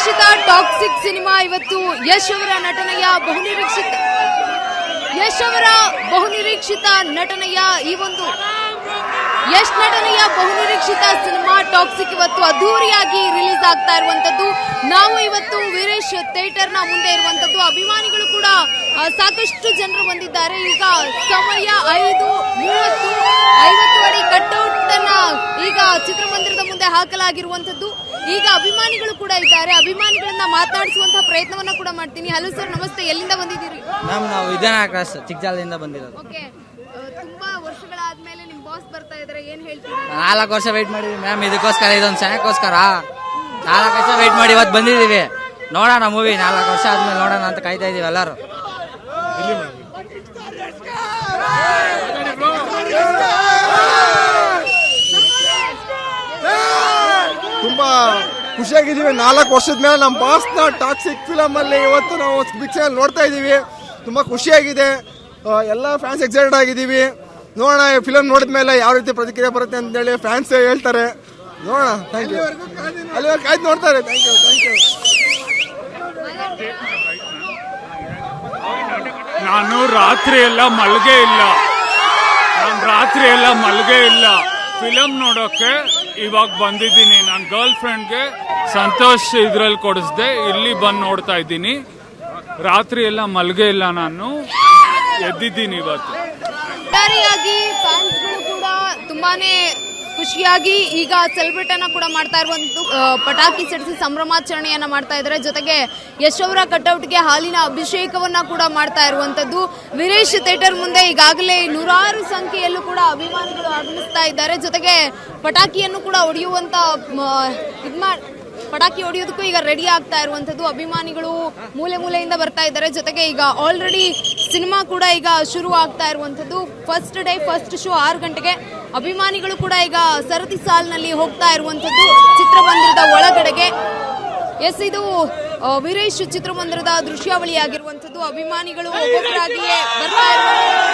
ಬಹುನಿರೀಕ್ಷಿತ toxic cinema ಇವತ್ತು ಯಶ್ ಅವರ ನಟನೆಯ ಬಹುನಿರೀಕ್ಷಿತ ನಟನೆಯ ಈ ಒಂದು ಯಶ್ ನಟನೆಯ ಬಹುನಿರೀಕ್ಷಿತ ಸಿನಿಮಾ ಟಾಕ್ಸಿಕ್ ಇವತ್ತು ಅದ್ದೂರಿಯಾಗಿ ರಿಲೀಸ್ ಆಗ್ತಾ ಇರುವಂತದ್ದು. ನಾವು ಇವತ್ತು ವೀರೇಶ್ ಥಿಯೇಟರ್ ನ ಮುಂದೆ ಇರುವಂತದ್ದು. ಅಭಿಮಾನಿಗಳು ಕೂಡ ಸಾಕಷ್ಟು ಜನರು ಬಂದಿದ್ದಾರೆ. ಈಗ ಸಮಯ 5:30, 50 ಅಡಿ ಕಟ್ಔಟ್ ಅನ್ನ ಈಗ ಚಿತ್ರಮಂದಿರದ ಮುಂದೆ ಹಾಕಲಾಗಿರುವಂತದ್ದು. ಈಗ ಅಭಿಮಾನಿಗಳು ಕೂಡ ಇದ್ದಾರೆ. ಅಭಿಮಾನಿಗಳನ್ನ ಮಾತನಾಡಿಸುವಂತಹ ಪ್ರಯತ್ನವನ್ನ ಕೂಡ ಮಾಡ್ತೀನಿ. ಹಲೋ ಸರ್, ನಮಸ್ತೆ. ಎಲ್ಲಿಂದ ಬಂದಿದ್ದೀರಿ? ಮ್ಯಾಮ್, ನಾವು ವಿದ್ಯಾನಗರ ಕ್ರಾಸ್ ಚಿಕ್ಕಜಾಲದಿಂದ ಬಂದಿರೋದು. ಓಕೆ, ತುಂಬಾ ವರ್ಷಗಳಾದ್ಮೇಲೆ ನಿಮ್ ಬಾಸ್ ಬರ್ತಾ ಇದಾರೆ, ಏನ್ ಹೇಳ್ತೀರಿ? 4 ವರ್ಷ ವೇಟ್ ಮಾಡಿದ್ವಿ ಮ್ಯಾಮ್, ಇದಕ್ಕೋಸ್ಕರ, ಇದೊಂದು ಕ್ಷಣಕ್ಕೋಸ್ಕರ 4 ವರ್ಷ ವೇಟ್ ಮಾಡಿ ಇವತ್ತು ಬಂದಿದ್ದೀವಿ. ನೋಡೋಣ ಮೂವಿ, 4 ವರ್ಷ ಆದ್ಮೇಲೆ ನೋಡೋಣ ಅಂತ ಕಾಯ್ತಾ ಇದೀವಿ ಎಲ್ಲರೂ. ತುಂಬಾ ಖುಷಿಯಾಗಿದ್ದೀವಿ. 4 ವರ್ಷದ ಮೇಲೆ ನಮ್ಮ ಬಾಸ್ನ ಟಾಕ್ಸಿಕ್ ಫಿಲಮ್ ಅಲ್ಲಿ ಇವತ್ತು ನಾವು ಪಿಕ್ಚರ್ ನೋಡ್ತಾ ಇದೀವಿ. ತುಂಬಾ ಖುಷಿಯಾಗಿದೆ. ಎಲ್ಲ ಫ್ಯಾನ್ಸ್ ಎಕ್ಸೈಟೆಡ್ ಆಗಿದ್ದೀವಿ. ನೋಡೋಣ ಫಿಲಮ್ ನೋಡಿದ ಮೇಲೆ ಯಾವ ರೀತಿ ಪ್ರತಿಕ್ರಿಯೆ ಬರುತ್ತೆ ಅಂತ ಹೇಳಿ ಫ್ಯಾನ್ಸ್ ಹೇಳ್ತಾರೆ. ನೋಡೋಣ. Thank you. ಅಲ್ಲಿ ಕಾಯ್ದು ನೋಡ್ತಾರೆ. Thank you. ನಾನು ರಾತ್ರಿ ಎಲ್ಲ ಮಲ್ಗೆ ಇಲ್ಲ ಫಿಲಮ್ ನೋಡೋಕೆ ಇವಾಗ ಬಂದಿದ್ದೀನಿ. ನನ್ನ ಗರ್ಲ್ ಫ್ರೆಂಡ್ಗೆ ಸಂತೋಷ್ ಇದ್ರಲ್ಲಿ ಕೊಡಿಸ್ದೆ, ಇಲ್ಲಿ ಬಂದು ನೋಡ್ತಾ ಇದ್ದೀನಿ. ರಾತ್ರಿ ಎಲ್ಲ ಮಲ್ಗೆ ಇಲ್ಲ, ನಾನು ಎದ್ದಿದ್ದೀನಿ ಇವತ್ತು. ಫ್ಯಾನ್ಸ್ಗಳು ಕೂಡ ತುಂಬಾನೇ ಖುಷಿಯಾಗಿ ಈಗ ಸೆಲೆಬ್ರೇಟ್ ಅನ್ನ ಕೂಡ ಮಾಡ್ತಾ ಇರುವಂತದ್ದು. ಪಟಾಕಿ ಸಿಡಿಸಿ ಸಂಭ್ರಮಾಚರಣೆಯನ್ನ ಮಾಡ್ತಾ ಇದ್ದಾರೆ. ಜೊತೆಗೆ ಯಶ್ ಅವರ ಕಟ್ಔಟ್ಗೆ ಹಾಲಿನ ಅಭಿಷೇಕವನ್ನ ಕೂಡ ಮಾಡ್ತಾ ಇರುವಂತದ್ದು. ವೀರೇಶ್ ಥಿಯೇಟರ್ ಮುಂದೆ ಈಗಾಗಲೇ 100 ಸಂಖ್ಯೆಯಲ್ಲೂ ಕೂಡ ಅಭಿಮಾನಿಗಳು ಆಗಮಿಸ್ತಾ ಇದ್ದಾರೆ. ಜೊತೆಗೆ ಪಟಾಕಿಯನ್ನು ಕೂಡ ಹೊಡೆಯುವಂತ ಪಟಾಕಿ ಹೊಡೆಯೋದಕ್ಕೂ ಈಗ ರೆಡಿ ಆಗ್ತಾ ಇರುವಂತದ್ದು. ಅಭಿಮಾನಿಗಳು ಮೂಲೆಯಿಂದ ಬರ್ತಾ ಇದ್ದಾರೆ. ಜೊತೆಗೆ ಈಗ ಆಲ್ರೆಡಿ ಸಿನಿಮಾ ಕೂಡ ಈಗ ಶುರು ಆಗ್ತಾ ಇರುವಂತದ್ದು. ಫಸ್ಟ್ ಡೇ ಫಸ್ಟ್ ಶೋ 6 ಗಂಟೆಗೆ. ಅಭಿಮಾನಿಗಳು ಕೂಡ ಈಗ ಸರತಿ ಸಾಲಿನಲ್ಲಿ ಹೋಗ್ತಾ ಇರುವಂತದ್ದು ಚಿತ್ರಮಂದಿರದ ಒಳಗಡೆಗೆ. ಎಸ್, ಇದು ವೀರೇಶ್ ಚಿತ್ರಮಂದಿರದ ದೃಶ್ಯಾವಳಿಯಾಗಿರುವಂತದ್ದು. ಅಭಿಮಾನಿಗಳು ಒಬ್ಬೊಬ್ಬರಾಗಿಯೇ ಬರ್ತಾ ಇರುವಂತದ್ದು.